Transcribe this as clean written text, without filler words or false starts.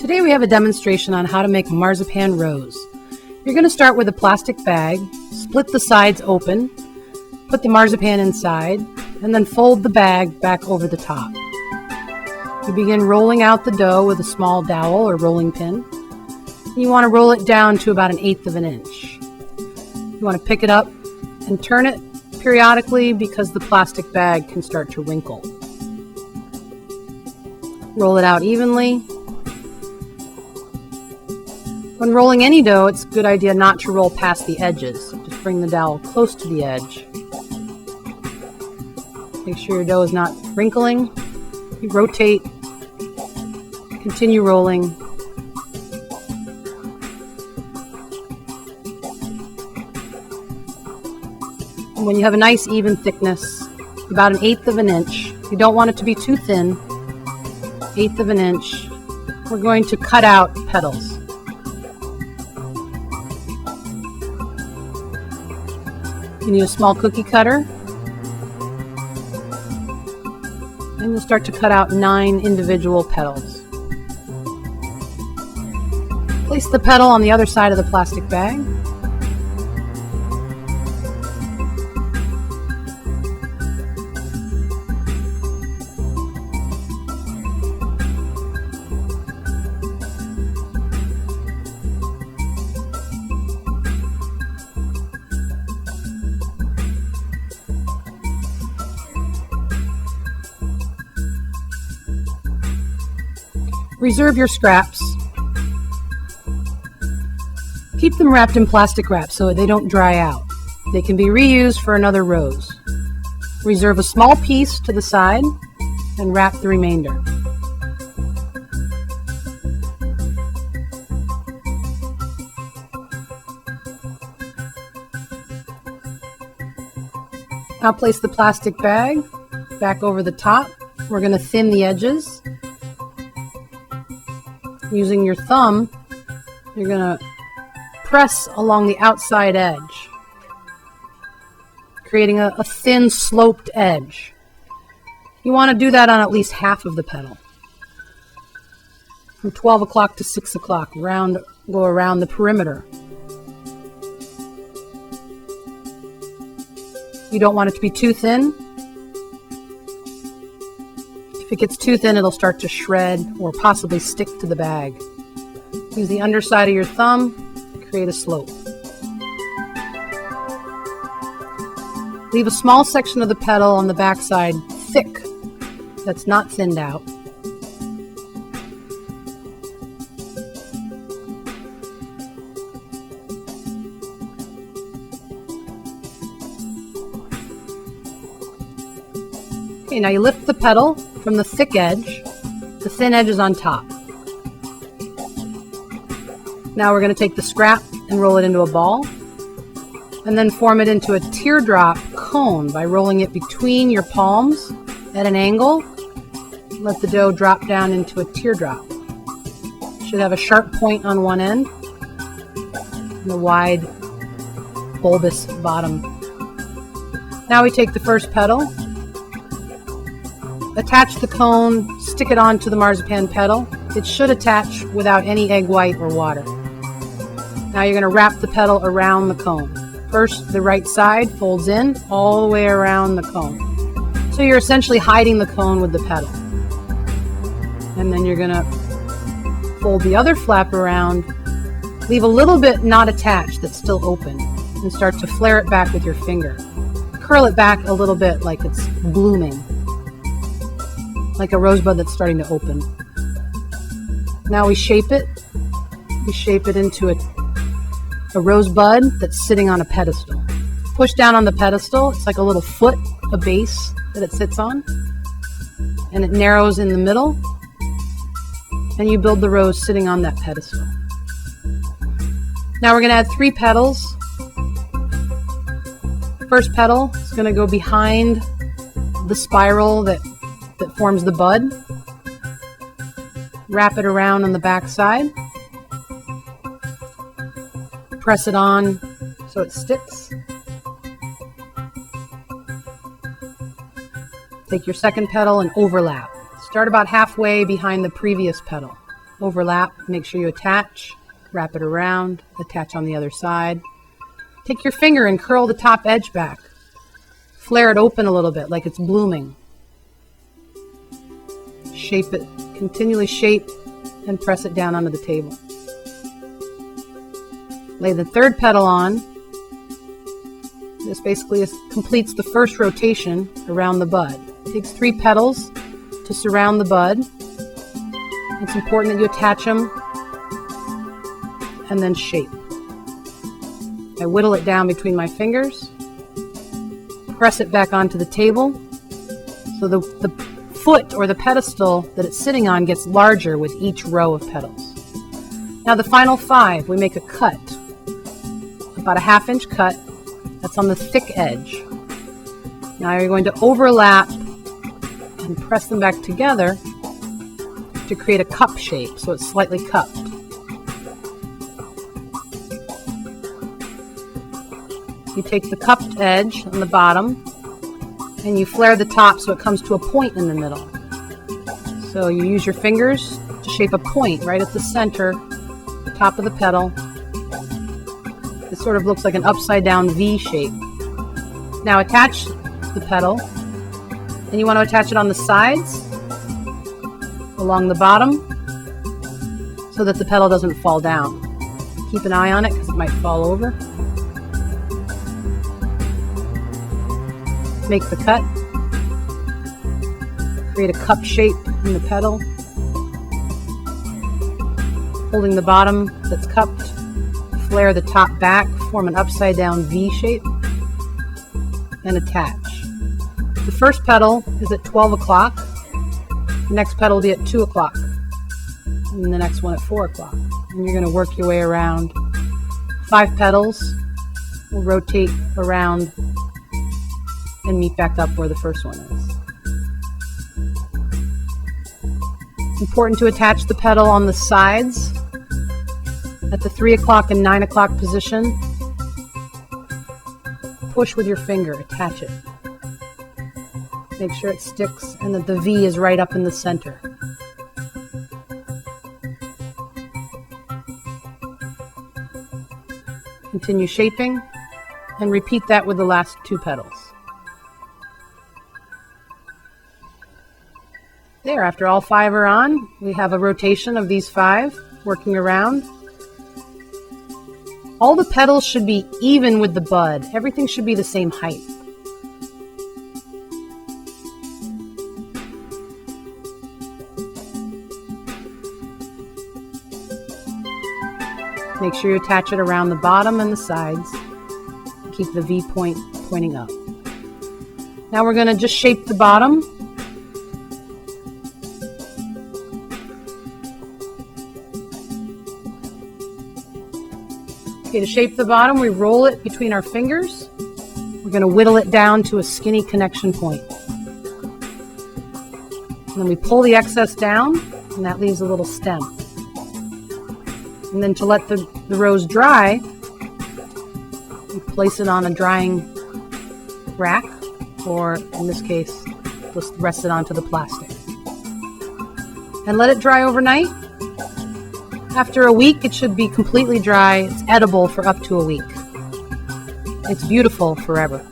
Today we have a demonstration on how to make Marzipan Rose. You're going to start with a plastic bag, split the sides open, put the marzipan inside, and then fold the bag back over the top. You begin rolling out the dough with a small dowel or rolling pin. You want to roll it down to about 1/8 of an inch. You want to pick it up and turn it periodically because the plastic bag can start to wrinkle. Roll it out evenly. When rolling any dough, it's a good idea not to roll past the edges. Just bring the dowel close to the edge. Make sure your dough is not wrinkling. You rotate, continue rolling. And when you have a nice even thickness, about 1/8 of an inch, you don't want it to be too thin, 1/8 of an inch, we're going to cut out petals. You need a small cookie cutter, and you'll start to cut out 9 individual petals. Place the petal on the other side of the plastic bag. Reserve your scraps. Keep them wrapped in plastic wrap so they don't dry out. They can be reused for another rose. Reserve a small piece to the side and wrap the remainder. Now place the plastic bag back over the top. We're going to thin the edges. Using your thumb, you're going to press along the outside edge, creating a thin sloped edge. You want to do that on at least half of the petal. From 12 o'clock to 6 o'clock, go around the perimeter. You don't want it to be too thin. If it gets too thin, it'll start to shred or possibly stick to the bag. Use the underside of your thumb to create a slope. Leave a small section of the petal on the back side thick, that's not thinned out. Okay, now you lift the petal from the thick edge. The thin edge is on top. Now we're going to take the scrap and roll it into a ball, and then form it into a teardrop cone by rolling it between your palms at an angle. Let the dough drop down into a teardrop. It should have a sharp point on one end and a wide bulbous bottom. Now we take the first petal, attach the cone, stick it onto the marzipan petal. It should attach without any egg white or water. Now you're going to wrap the petal around the cone. First, the right side folds in all the way around the cone. So you're essentially hiding the cone with the petal. And then you're going to fold the other flap around, leave a little bit not attached that's still open, and start to flare it back with your finger. Curl it back a little bit like it's blooming, like a rosebud that's starting to open. Now we shape it. We shape it into a rosebud that's sitting on a pedestal. Push down on the pedestal. It's like a little foot, a base that it sits on. And it narrows in the middle. And you build the rose sitting on that pedestal. Now we're going to add 3 petals. First petal is going to go behind the spiral that forms the bud. Wrap it around on the back side. Press it on so it sticks. Take your second petal and overlap. Start about halfway behind the previous petal. overlap, make sure you attach, wrap it around, attach on the other side. Take your finger and curl the top edge back. Flare it open a little bit like it's blooming. Shape it, continually shape and press it down onto the table. Lay the third petal on. This basically completes the first rotation around the bud. It takes 3 petals to surround the bud. It's important that you attach them and then shape. I whittle it down between my fingers, press it back onto the table so the foot or the pedestal that it's sitting on gets larger with each row of petals. Now the final 5, we make a cut, about a 1/2 inch cut. That's on the thick edge. Now you're going to overlap and press them back together to create a cup shape, so it's slightly cupped. You take the cupped edge on the bottom and you flare the top so it comes to a point in the middle. So you use your fingers to shape a point right at the center, top of the petal. It sort of looks like an upside down V shape. Now attach the petal, and you want to attach it on the sides, along the bottom, so that the petal doesn't fall down. Keep an eye on it because it might fall over. Make the cut. Create a cup shape in the petal, holding the bottom that's cupped. Flare the top back, form an upside down V shape, and attach. The first petal is at 12 o'clock, the next petal will be at 2 o'clock, and the next one at 4 o'clock. And you're going to work your way around. 5 petals will rotate around and meet back up where the first one is. It's important to attach the petal on the sides at the 3 o'clock and 9 o'clock position. Push with your finger, attach it. Make sure it sticks and that the V is right up in the center. Continue shaping and repeat that with the last 2 petals. There, after all 5 are on, we have a rotation of these 5 working around. All the petals should be even with the bud. Everything should be the same height. Make sure you attach it around the bottom and the sides. Keep the V point pointing up. Now we're going to just shape the bottom. Okay, to shape the bottom, we roll it between our fingers. We're going to whittle it down to a skinny connection point. And then we pull the excess down, and that leaves a little stem. And then to let the rose dry, we place it on a drying rack, or in this case, just rest it onto the plastic. And let it dry overnight. After a week, it should be completely dry. It's edible for up to a week. It's beautiful forever.